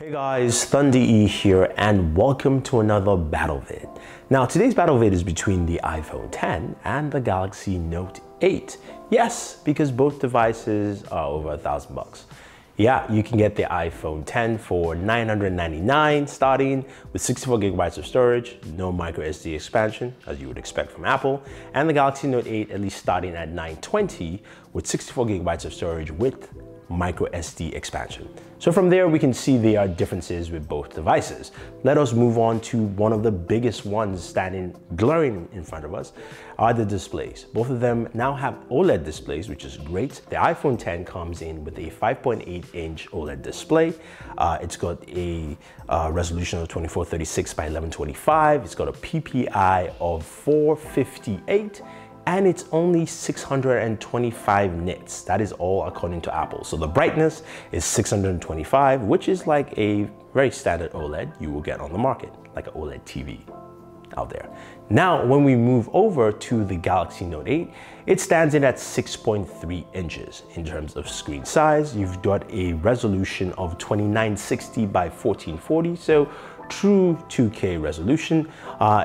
Hey guys, Thunder E here and welcome to another battle vid. Now today's battle vid is between the iPhone 10 and the Galaxy Note 8. Yes, because both devices are over $1,000. Yeah, you can get the iPhone 10 for $999 starting with 64 gigabytes of storage, no micro SD expansion as you would expect from Apple, and the Galaxy Note 8 at least starting at $920 with 64 gigabytes of storage with micro SD expansion. So from there, we can see there are differences with both devices. Let us move on to one of the biggest ones standing glaring in front of us are the displays. Both of them now have OLED displays, which is great. The iPhone 10 comes in with a 5.8-inch OLED display. It's got a resolution of 2436 by 1125. It's got a PPI of 458. And it's only 625 nits. That is all according to Apple. So the brightness is 625, which is like a very standard OLED you will get on the market, like an OLED TV out there. Now, when we move over to the Galaxy Note 8, it stands in at 6.3 inches in terms of screen size. You've got a resolution of 2960 by 1440, so true 2K resolution.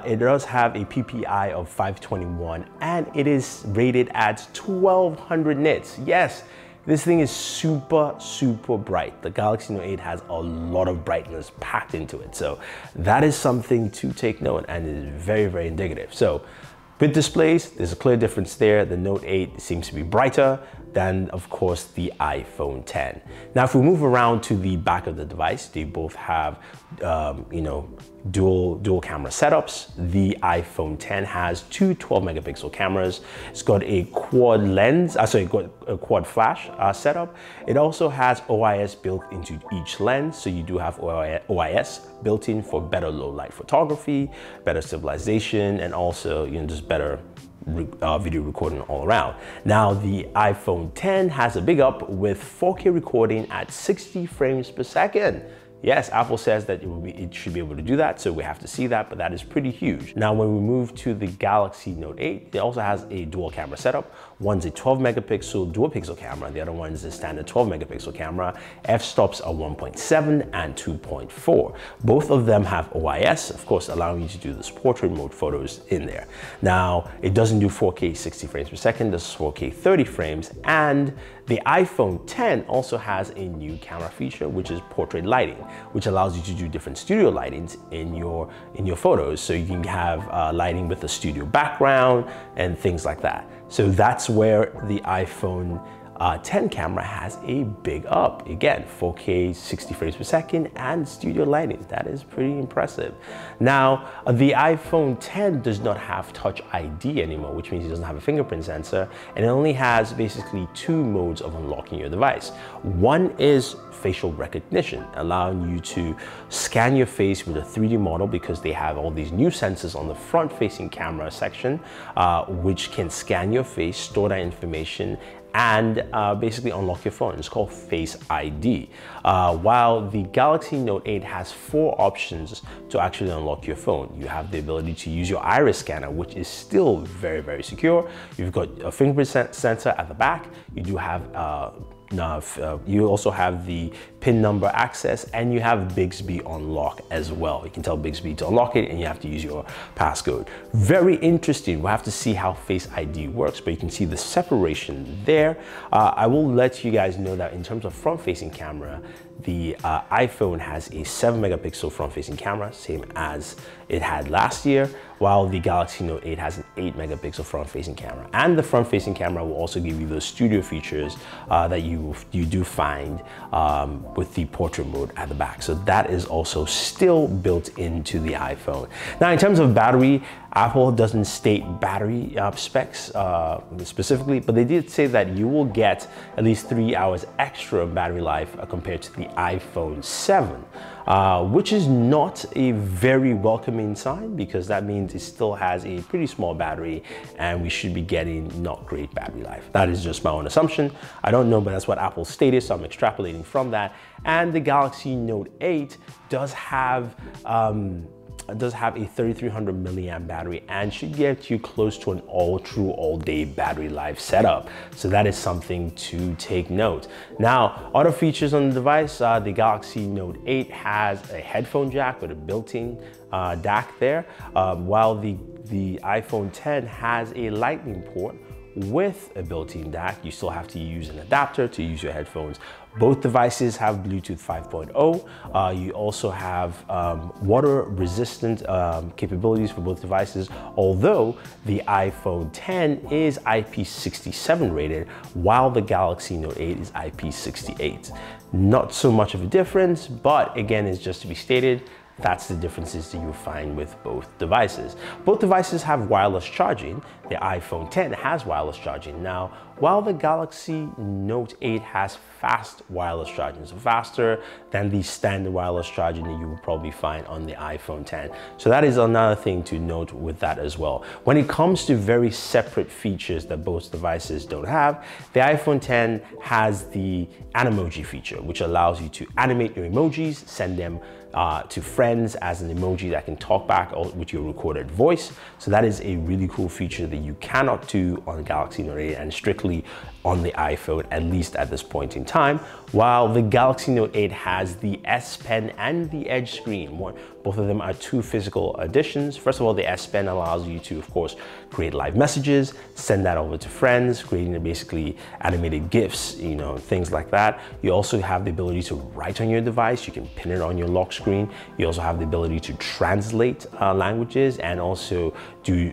It does have a PPI of 521 and it is rated at 1200 nits. Yes, this thing is super bright. The Galaxy Note 8 has a lot of brightness packed into it. So that is something to take note and is very indicative. So with displays, there's a clear difference there. The Note 8 seems to be brighter than, of course, the iPhone 10. Now, if we move around to the back of the device, they both have, dual camera setups. The iPhone 10 has two 12-megapixel cameras. It's got a quad lens, got a quad flash setup. It also has OIS built into each lens, so you do have OIS built in for better low light photography, better stabilization, and also just better video recording all around. Now the iPhone 10 has a big up with 4K recording at 60 frames per second. Yes, Apple says that it should be able to do that, so we have to see that, but that is pretty huge. Now, when we move to the Galaxy Note 8, it also has a dual camera setup. One's a 12-megapixel dual pixel camera, the other one is a standard 12-megapixel camera. F-stops are 1.7 and 2.4. Both of them have OIS, of course, allowing you to do this portrait mode photos in there. Now, it doesn't do 4K 60 frames per second, this is 4K 30 frames, and the iPhone 10 also has a new camera feature, which is portrait lighting, which allows you to do different studio lightings in your photos. So you can have lighting with a studio background and things like that. So that's where the iPhone 10 camera has a big up. Again, 4K 60 frames per second and studio lighting. That is pretty impressive. Now, the iPhone 10 does not have Touch ID anymore, which means it doesn't have a fingerprint sensor, and it only has basically two modes of unlocking your device. One is facial recognition, allowing you to scan your face with a 3D model because they have all these new sensors on the front-facing camera section, which can scan your face, store that information, and basically unlock your phone. It's called Face ID. While the Galaxy Note 8 has 4 options to actually unlock your phone. You have the ability to use your iris scanner, which is still very secure. You've got a fingerprint sensor at the back. You do have you also have the PIN number access, and you have Bixby unlock as well. You can tell Bixby to unlock it and you have to use your passcode. Very interesting. We'll have to see how Face ID works, but you can see the separation there. I will let you guys know that in terms of front-facing camera, the iPhone has a 7-megapixel front-facing camera, same as it had last year, while the Galaxy Note 8 has an 8-megapixel front-facing camera. And the front-facing camera will also give you those studio features that you do find with the portrait mode at the back. So that is also still built into the iPhone. Now, in terms of battery, Apple doesn't state battery specs specifically, but they did say that you will get at least 3 hours extra battery life compared to the iPhone 7, which is not a very welcoming sign because that means it still has a pretty small battery and we should be getting not great battery life. That is just my own assumption. I don't know, but that's what Apple stated, so I'm extrapolating from that. And the Galaxy Note 8 does have It does have a 3300 milliamp battery and should get you close to an all-day battery life setup. So that is something to take note. Now, other features on the device, the Galaxy Note 8 has a headphone jack with a built-in DAC there, while the iPhone 10 has a Lightning port with a built-in DAC. You still have to use an adapter to use your headphones. Both devices have Bluetooth 5.0. You also have water-resistant capabilities for both devices, although the iPhone 10 is IP67 rated, while the Galaxy Note 8 is IP68. Not so much of a difference, but again, it's just to be stated, that's the differences that you'll find with both devices. Both devices have wireless charging. The iPhone 10 has wireless charging. Now, while the Galaxy Note 8 has fast wireless charging, so faster than the standard wireless charging that you will probably find on the iPhone 10. So that is another thing to note with that as well. When it comes to very separate features that both devices don't have, the iPhone 10 has the Animoji feature, which allows you to animate your emojis, send them to friends as an emoji that can talk back with your recorded voice. So that is a really cool feature that you cannot do on the Galaxy Note 8 and strictly on the iPhone, at least at this point in time, while the Galaxy Note 8 has the S Pen and the Edge screen. Both of them are two physical additions. First of all, the S Pen allows you to, of course, create live messages, send that over to friends, creating basically animated GIFs, you know, things like that. You also have the ability to write on your device. You can pin it on your lock screen. You also have the ability to translate languages and also do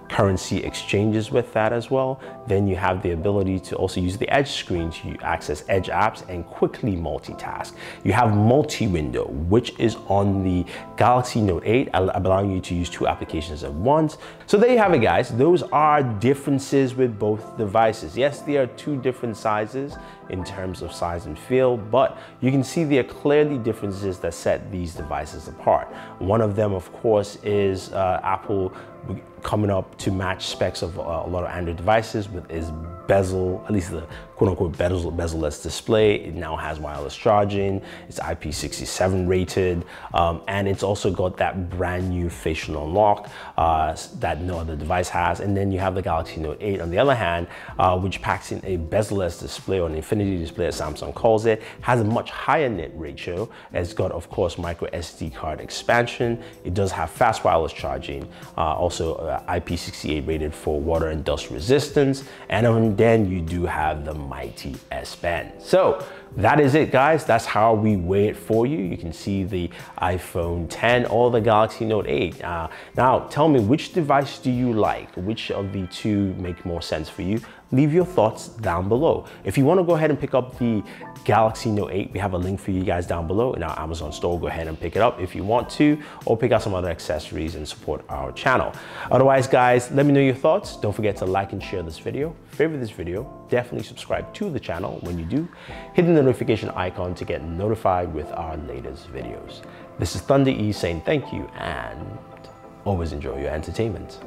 currency exchanges with that as well. Then you have the ability to also use the Edge screen to access Edge apps and quickly multitask. You have multi-window, which is on the Galaxy Note 8, allowing you to use two applications at once. So there you have it, guys. Those are differences with both devices. Yes, they are two different sizes in terms of size and feel, but you can see there are clearly differences that set these devices apart. One of them, of course, is Apple coming up to match specs of a lot of Android devices with its bezel, at least the quote-unquote bezel-less display. It now has wireless charging, it's IP67 rated, and it's also got that brand new facial unlock that no other device has. And then you have the Galaxy Note 8 on the other hand, which packs in a bezel-less display, or an infinity display as Samsung calls it, has a much higher nit ratio. It's got, of course, micro SD card expansion. It does have fast wireless charging, also IP68 rated for water and dust resistance, and then you do have the mighty S Pen. So that is it, guys. That's how we weigh it for you. You can see the iPhone 10 or the Galaxy Note 8. Now, tell me, which device do you like? Which of the two make more sense for you? Leave your thoughts down below. If you want to go ahead and pick up the Galaxy Note 8, we have a link for you guys down below in our Amazon store. Go ahead and pick it up if you want to, or pick out some other accessories and support our channel. Otherwise, guys, let me know your thoughts. Don't forget to like and share this video. Favorite this video. Definitely subscribe to the channel. When you do, hit the notification icon to get notified with our latest videos. This is Thunder E saying thank you and always enjoy your entertainment.